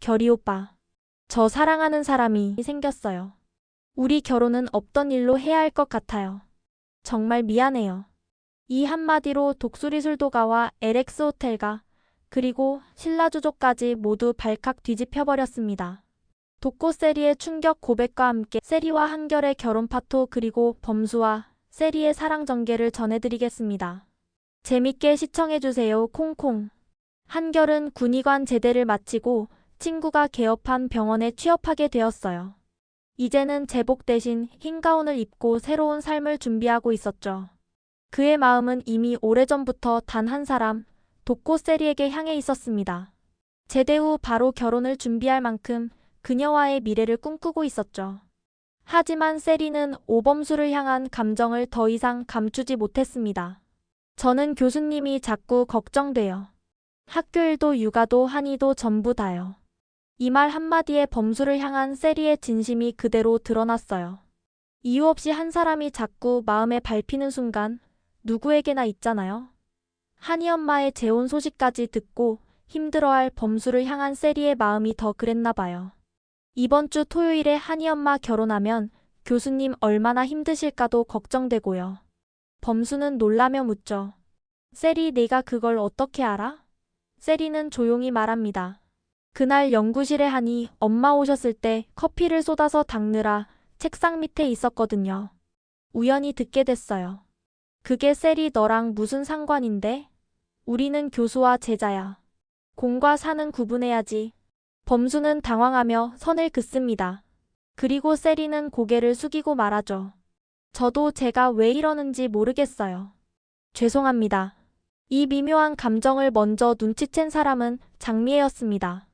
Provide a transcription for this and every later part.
결이 오빠. 저 사랑하는 사람이 생겼어요. 우리 결혼은 없던 일로 해야 할 것 같아요. 정말 미안해요. 이 한마디로 독수리술도가와 LX 호텔가 그리고 신라주족까지 모두 발칵 뒤집혀버렸습니다. 독고 세리의 충격 고백과 함께 세리와 한결의 결혼 파토 그리고 범수와 세리의 사랑 전개를 전해드리겠습니다. 재밌게 시청해주세요. 콩콩. 한결은 군의관 제대를 마치고 친구가 개업한 병원에 취업하게 되었어요. 이제는 제복 대신 흰 가운을 입고 새로운 삶을 준비하고 있었죠. 그의 마음은 이미 오래전부터 단 한 사람, 독고 세리에게 향해 있었습니다. 제대 후 바로 결혼을 준비할 만큼 그녀와의 미래를 꿈꾸고 있었죠. 하지만 세리는 오범수를 향한 감정을 더 이상 감추지 못했습니다. 저는 교수님이 자꾸 걱정돼요. 학교 일도 육아도 한의도 전부 다요. 이 말 한마디에 범수를 향한 세리의 진심이 그대로 드러났어요. 이유 없이 한 사람이 자꾸 마음에 밟히는 순간 누구에게나 있잖아요. 한이 엄마의 재혼 소식까지 듣고 힘들어할 범수를 향한 세리의 마음이 더 그랬나 봐요. 이번 주 토요일에 한이 엄마 결혼하면 교수님 얼마나 힘드실까도 걱정되고요. 범수는 놀라며 묻죠. 세리, 내가 그걸 어떻게 알아? 세리는 조용히 말합니다. 그날 연구실에 한이 엄마 오셨을 때 커피를 쏟아서 닦느라 책상 밑에 있었거든요. 우연히 듣게 됐어요. 그게 세리, 너랑 무슨 상관인데? 우리는 교수와 제자야. 공과 사는 구분해야지. 범수는 당황하며 선을 긋습니다. 그리고 세리는 고개를 숙이고 말하죠. 저도 제가 왜 이러는지 모르겠어요. 죄송합니다. 이 미묘한 감정을 먼저 눈치챈 사람은 장미애였습니다.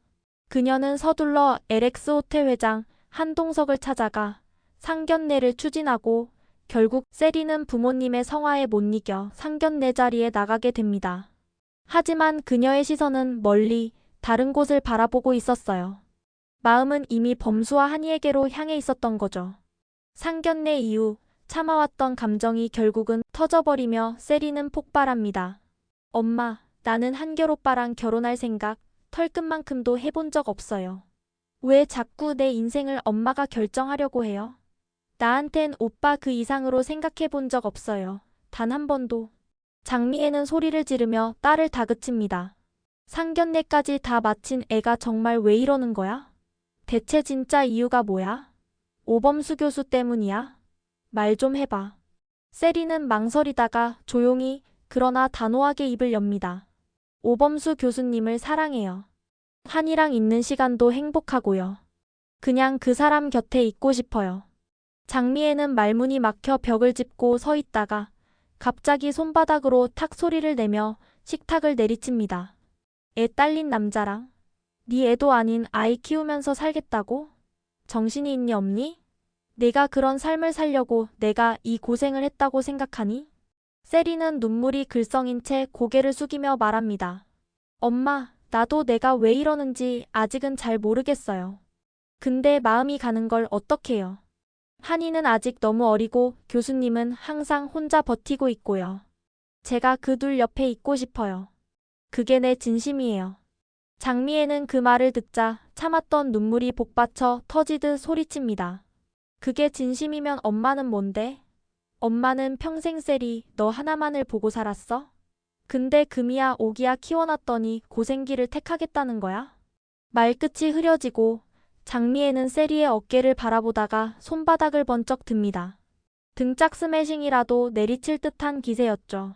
그녀는 서둘러 LX 호텔 회장 한동석을 찾아가 상견례를 추진하고 결국 세리는 부모님의 성화에 못 이겨 상견례 자리에 나가게 됩니다. 하지만 그녀의 시선은 멀리 다른 곳을 바라보고 있었어요. 마음은 이미 범수와 한이에게로 향해 있었던 거죠. 상견례 이후 참아왔던 감정이 결국은 터져버리며 세리는 폭발합니다. 엄마, 나는 한결 오빠랑 결혼할 생각 털끝만큼도 해본 적 없어요. 왜 자꾸 내 인생을 엄마가 결정하려고 해요? 나한텐 오빠 그 이상으로 생각해 본 적 없어요. 단 한 번도. 장미애는 소리를 지르며 딸을 다그칩니다. 상견례까지 다 마친 애가 정말 왜 이러는 거야? 대체 진짜 이유가 뭐야? 오범수 교수 때문이야? 말 좀 해봐. 세리는 망설이다가 조용히 그러나 단호하게 입을 엽니다. 오범수 교수님을 사랑해요. 한이랑 있는 시간도 행복하고요. 그냥 그 사람 곁에 있고 싶어요. 장미애는 말문이 막혀 벽을 짚고 서 있다가 갑자기 손바닥으로 탁 소리를 내며 식탁을 내리칩니다. 애 딸린 남자랑? 네 애도 아닌 아이 키우면서 살겠다고? 정신이 있니 없니? 내가 그런 삶을 살려고 내가 이 고생을 했다고 생각하니? 세리는 눈물이 글썽인 채 고개를 숙이며 말합니다. 엄마, 나도 내가 왜 이러는지 아직은 잘 모르겠어요. 근데 마음이 가는 걸 어떡해요. 한이는 아직 너무 어리고 교수님은 항상 혼자 버티고 있고요. 제가 그 둘 옆에 있고 싶어요. 그게 내 진심이에요. 장미애는 그 말을 듣자 참았던 눈물이 복받쳐 터지듯 소리칩니다. 그게 진심이면 엄마는 뭔데? 엄마는 평생 세리 너 하나만을 보고 살았어? 근데 금이야 오기야 키워놨더니 고생길을 택하겠다는 거야? 말끝이 흐려지고 장미애는 세리의 어깨를 바라보다가 손바닥을 번쩍 듭니다. 등짝 스매싱이라도 내리칠 듯한 기세였죠.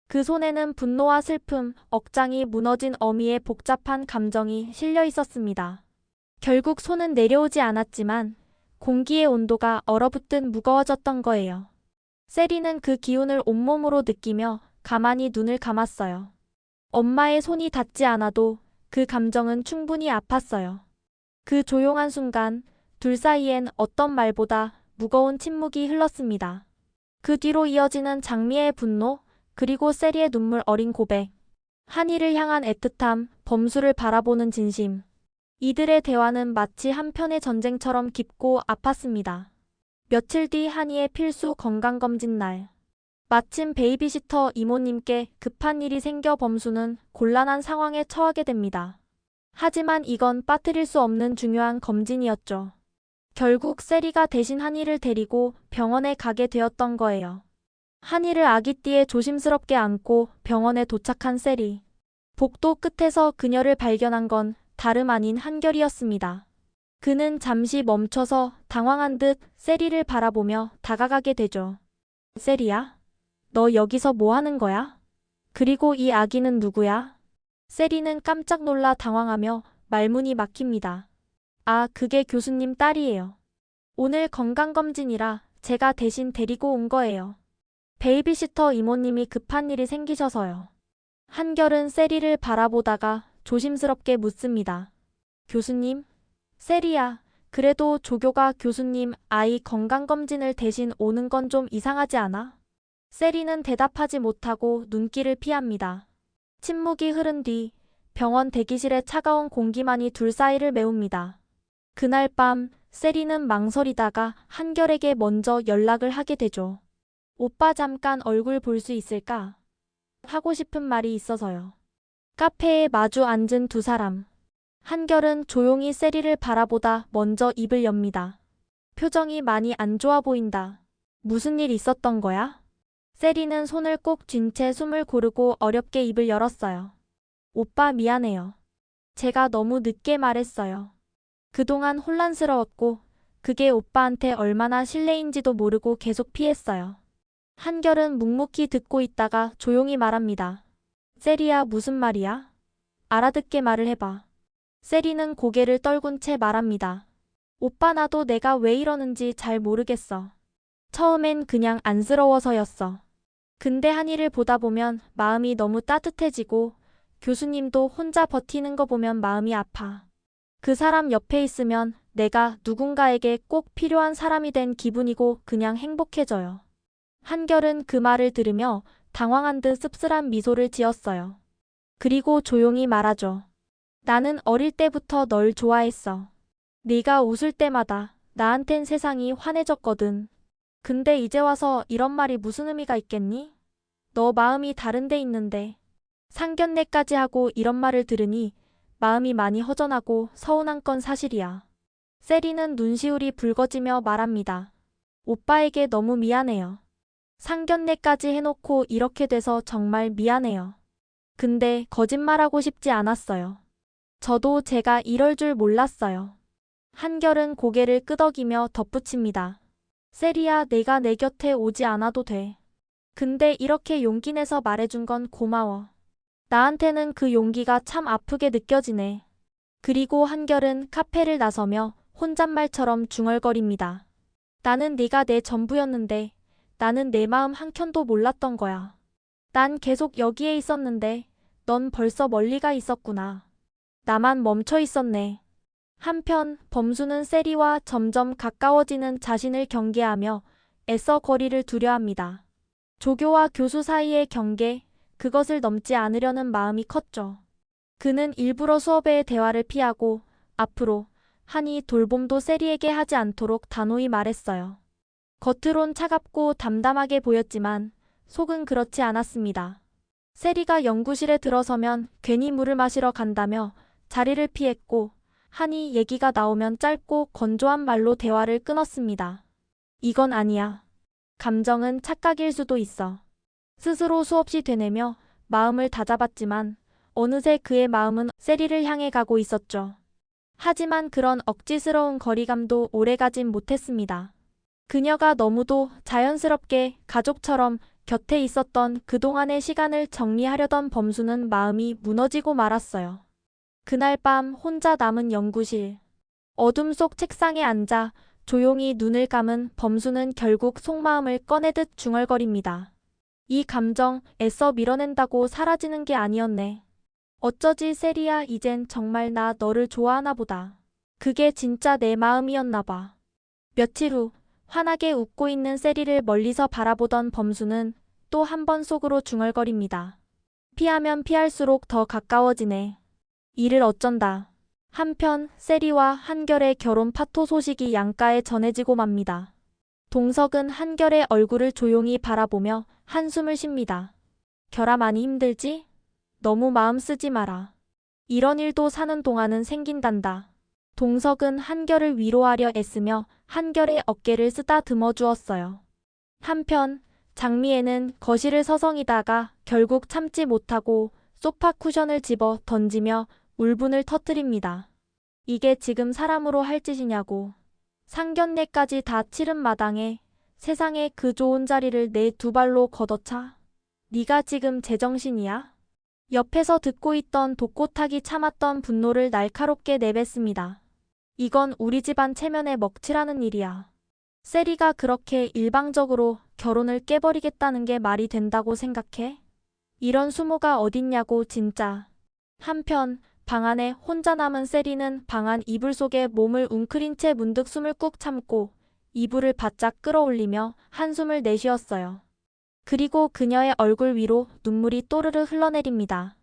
그 손에는 분노와 슬픔, 억장이 무너진 어미의 복잡한 감정이 실려 있었습니다. 결국 손은 내려오지 않았지만 공기의 온도가 얼어붙듯 무거워졌던 거예요. 세리는 그 기운을 온몸으로 느끼며 가만히 눈을 감았어요. 엄마의 손이 닿지 않아도 그 감정은 충분히 아팠어요. 그 조용한 순간 둘 사이엔 어떤 말보다 무거운 침묵이 흘렀습니다. 그 뒤로 이어지는 장미의 분노, 그리고 세리의 눈물 어린 고백, 한이를 향한 애틋함, 범수를 바라보는 진심. 이들의 대화는 마치 한 편의 전쟁처럼 깊고 아팠습니다. 며칠 뒤 한이의 필수 건강검진 날. 마침 베이비시터 이모님께 급한 일이 생겨 범수는 곤란한 상황에 처하게 됩니다. 하지만 이건 빠뜨릴 수 없는 중요한 검진이었죠. 결국 세리가 대신 한이를 데리고 병원에 가게 되었던 거예요. 한이를 아기띠에 조심스럽게 안고 병원에 도착한 세리. 복도 끝에서 그녀를 발견한 건 다름 아닌 한결이었습니다. 그는 잠시 멈춰서 당황한 듯 세리를 바라보며 다가가게 되죠. 세리야? 너 여기서 뭐 하는 거야? 그리고 이 아기는 누구야? 세리는 깜짝 놀라 당황하며 말문이 막힙니다. 아, 그게 교수님 딸이에요. 오늘 건강검진이라 제가 대신 데리고 온 거예요. 베이비시터 이모님이 급한 일이 생기셔서요. 한결은 세리를 바라보다가 조심스럽게 묻습니다. 교수님? 세리야, 그래도 조교가 교수님 아이 건강검진을 대신 오는 건 좀 이상하지 않아? 세리는 대답하지 못하고 눈길을 피합니다. 침묵이 흐른 뒤 병원 대기실의 차가운 공기만이 둘 사이를 메웁니다. 그날 밤 세리는 망설이다가 한결에게 먼저 연락을 하게 되죠. 오빠 잠깐 얼굴 볼 수 있을까? 하고 싶은 말이 있어서요. 카페에 마주 앉은 두 사람. 한결은 조용히 세리를 바라보다 먼저 입을 엽니다. 표정이 많이 안 좋아 보인다. 무슨 일 있었던 거야? 세리는 손을 꼭 쥔 채 숨을 고르고 어렵게 입을 열었어요. 오빠 미안해요. 제가 너무 늦게 말했어요. 그동안 혼란스러웠고 그게 오빠한테 얼마나 실례인지도 모르고 계속 피했어요. 한결은 묵묵히 듣고 있다가 조용히 말합니다. 세리야, 무슨 말이야? 알아듣게 말을 해봐. 세리는 고개를 떨군 채 말합니다. 오빠 나도 내가 왜 이러는지 잘 모르겠어. 처음엔 그냥 안쓰러워서였어. 근데 한이를 보다 보면 마음이 너무 따뜻해지고 교수님도 혼자 버티는 거 보면 마음이 아파. 그 사람 옆에 있으면 내가 누군가에게 꼭 필요한 사람이 된 기분이고 그냥 행복해져요. 한결은 그 말을 들으며 당황한 듯 씁쓸한 미소를 지었어요. 그리고 조용히 말하죠. 나는 어릴 때부터 널 좋아했어. 네가 웃을 때마다 나한텐 세상이 환해졌거든. 근데 이제 와서 이런 말이 무슨 의미가 있겠니? 너 마음이 다른 데 있는데. 상견례까지 하고 이런 말을 들으니 마음이 많이 허전하고 서운한 건 사실이야. 세리는 눈시울이 붉어지며 말합니다. 오빠에게 너무 미안해요. 상견례까지 해놓고 이렇게 돼서 정말 미안해요. 근데 거짓말하고 싶지 않았어요. 저도 제가 이럴 줄 몰랐어요. 한결은 고개를 끄덕이며 덧붙입니다. 세리야, 내가 내 곁에 오지 않아도 돼. 근데 이렇게 용기 내서 말해준 건 고마워. 나한테는 그 용기가 참 아프게 느껴지네. 그리고 한결은 카페를 나서며 혼잣말처럼 중얼거립니다. 나는 네가 내 전부였는데 나는 내 마음 한켠도 몰랐던 거야. 난 계속 여기에 있었는데 넌 벌써 멀리 가 있었구나. 나만 멈춰 있었네. 한편 범수는 세리와 점점 가까워지는 자신을 경계하며 애써 거리를 두려합니다. 조교와 교수 사이의 경계, 그것을 넘지 않으려는 마음이 컸죠. 그는 일부러 수업의 대화를 피하고 앞으로 한이 돌봄도 세리에게 하지 않도록 단호히 말했어요. 겉으론 차갑고 담담하게 보였지만 속은 그렇지 않았습니다. 세리가 연구실에 들어서면 괜히 물을 마시러 간다며 자리를 피했고 한이 얘기가 나오면 짧고 건조한 말로 대화를 끊었습니다. 이건 아니야. 감정은 착각일 수도 있어. 스스로 수없이 되뇌며 마음을 다잡았지만 어느새 그의 마음은 세리를 향해 가고 있었죠. 하지만 그런 억지스러운 거리감도 오래가진 못했습니다. 그녀가 너무도 자연스럽게 가족처럼 곁에 있었던 그동안의 시간을 정리하려던 범수는 마음이 무너지고 말았어요. 그날 밤 혼자 남은 연구실. 어둠 속 책상에 앉아 조용히 눈을 감은 범수는 결국 속마음을 꺼내듯 중얼거립니다. 이 감정 애써 밀어낸다고 사라지는 게 아니었네. 어쩌지 세리야, 이젠 정말 나 너를 좋아하나 보다. 그게 진짜 내 마음이었나 봐. 며칠 후 환하게 웃고 있는 세리를 멀리서 바라보던 범수는 또 한 번 속으로 중얼거립니다. 피하면 피할수록 더 가까워지네. 이를 어쩐다. 한편 세리와 한결의 결혼 파토 소식이 양가에 전해지고 맙니다. 동석은 한결의 얼굴을 조용히 바라보며 한숨을 쉽니다. 결아, 많이 힘들지? 너무 마음 쓰지 마라. 이런 일도 사는 동안은 생긴단다. 동석은 한결을 위로하려 애쓰며 한결의 어깨를 쓰다듬어 주었어요. 한편 장미애는 거실을 서성이다가 결국 참지 못하고 소파 쿠션을 집어 던지며 울분을 터뜨립니다. 이게 지금 사람으로 할 짓이냐고. 상견례까지 다 치른 마당에 세상에 그 좋은 자리를 내 두 발로 걷어차? 네가 지금 제정신이야? 옆에서 듣고 있던 독고탁이 참았던 분노를 날카롭게 내뱉습니다. 이건 우리 집안 체면에 먹칠하는 일이야. 세리가 그렇게 일방적으로 결혼을 깨버리겠다는 게 말이 된다고 생각해? 이런 수모가 어딨냐고 진짜. 한편 방 안에 혼자 남은 세리는 방 안 이불 속에 몸을 웅크린 채 문득 숨을 꾹 참고 이불을 바짝 끌어올리며 한숨을 내쉬었어요. 그리고 그녀의 얼굴 위로 눈물이 또르르 흘러내립니다.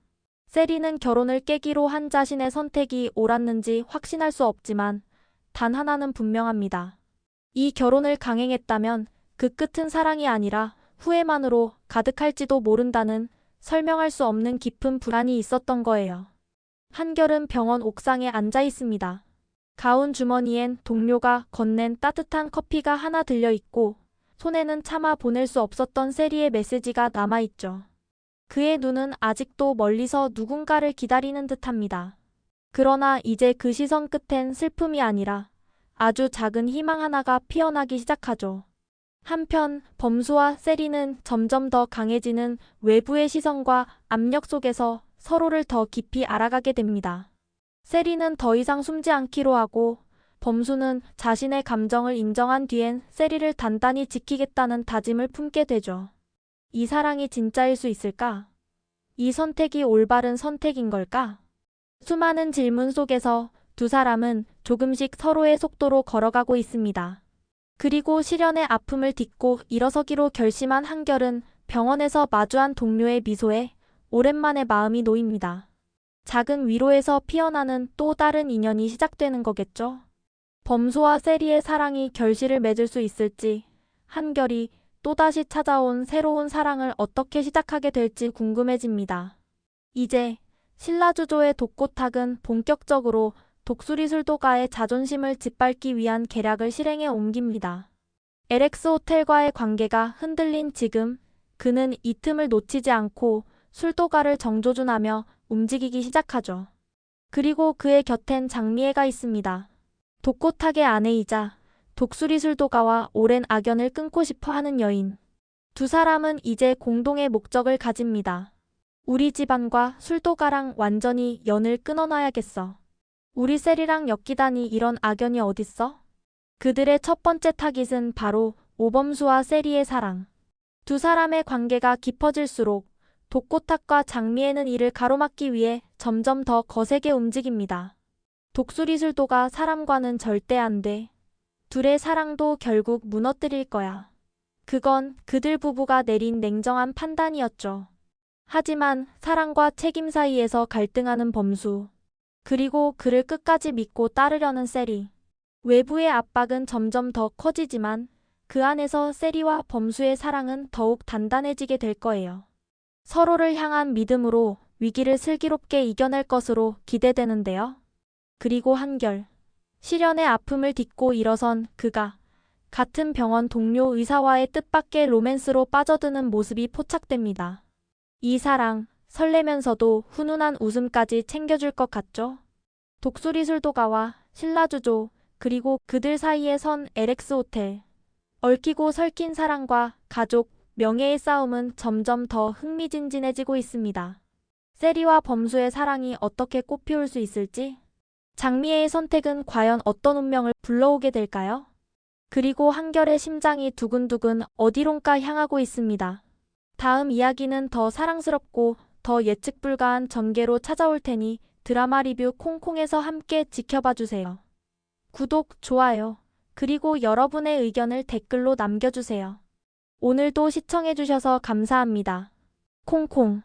세리는 결혼을 깨기로 한 자신의 선택이 옳았는지 확신할 수 없지만 단 하나는 분명합니다. 이 결혼을 강행했다면 그 끝은 사랑이 아니라 후회만으로 가득할지도 모른다는 설명할 수 없는 깊은 불안이 있었던 거예요. 한결은 병원 옥상에 앉아 있습니다. 가운 주머니엔 동료가 건넨 따뜻한 커피가 하나 들려있고 손에는 차마 보낼 수 없었던 세리의 메시지가 남아있죠. 그의 눈은 아직도 멀리서 누군가를 기다리는 듯합니다. 그러나 이제 그 시선 끝엔 슬픔이 아니라 아주 작은 희망 하나가 피어나기 시작하죠. 한편 범수와 세리는 점점 더 강해지는 외부의 시선과 압력 속에서 서로를 더 깊이 알아가게 됩니다. 세리는 더 이상 숨지 않기로 하고 범수는 자신의 감정을 인정한 뒤엔 세리를 단단히 지키겠다는 다짐을 품게 되죠. 이 사랑이 진짜일 수 있을까? 이 선택이 올바른 선택인 걸까? 수많은 질문 속에서 두 사람은 조금씩 서로의 속도로 걸어가고 있습니다. 그리고 시련의 아픔을 딛고 일어서기로 결심한 한결은 병원에서 마주한 동료의 미소에 오랜만에 마음이 놓입니다. 작은 위로에서 피어나는 또 다른 인연이 시작되는 거겠죠? 범수와 세리의 사랑이 결실을 맺을 수 있을지, 한결이 또다시 찾아온 새로운 사랑을 어떻게 시작하게 될지 궁금해집니다. 이제 신라주조의 독고탁은 본격적으로 독수리술도가의 자존심을 짓밟기 위한 계략을 실행에 옮깁니다. LX 호텔과의 관계가 흔들린 지금 그는 이 틈을 놓치지 않고 술도가를 정조준하며 움직이기 시작하죠. 그리고 그의 곁엔 장미애가 있습니다. 독고탁의 아내이자 독수리술도가와 오랜 악연을 끊고 싶어 하는 여인. 두 사람은 이제 공동의 목적을 가집니다. 우리 집안과 술도가랑 완전히 연을 끊어놔야겠어. 우리 세리랑 엮이다니 이런 악연이 어딨어? 그들의 첫 번째 타깃은 바로 오범수와 세리의 사랑. 두 사람의 관계가 깊어질수록 독고탁과 장미애는 이를 가로막기 위해 점점 더 거세게 움직입니다. 독수리술도가 사람과는 절대 안 돼. 둘의 사랑도 결국 무너뜨릴 거야. 그건 그들 부부가 내린 냉정한 판단이었죠. 하지만 사랑과 책임 사이에서 갈등하는 범수. 그리고 그를 끝까지 믿고 따르려는 세리. 외부의 압박은 점점 더 커지지만 그 안에서 세리와 범수의 사랑은 더욱 단단해지게 될 거예요. 서로를 향한 믿음으로 위기를 슬기롭게 이겨낼 것으로 기대되는데요. 그리고 한결. 시련의 아픔을 딛고 일어선 그가 같은 병원 동료 의사와의 뜻밖의 로맨스로 빠져드는 모습이 포착됩니다. 이 사랑, 설레면서도 훈훈한 웃음까지 챙겨줄 것 같죠? 독수리술도가와 신라주조, 그리고 그들 사이에 선 LX 호텔. 얽히고 설킨 사랑과 가족, 명예의 싸움은 점점 더 흥미진진해지고 있습니다. 세리와 범수의 사랑이 어떻게 꽃피울 수 있을지? 장미애의 선택은 과연 어떤 운명을 불러오게 될까요? 그리고 한결의 심장이 두근두근 어디론가 향하고 있습니다. 다음 이야기는 더 사랑스럽고 더 예측 불가한 전개로 찾아올 테니 드라마 리뷰 콩콩에서 함께 지켜봐 주세요. 구독, 좋아요, 그리고 여러분의 의견을 댓글로 남겨주세요. 오늘도 시청해주셔서 감사합니다. 콩콩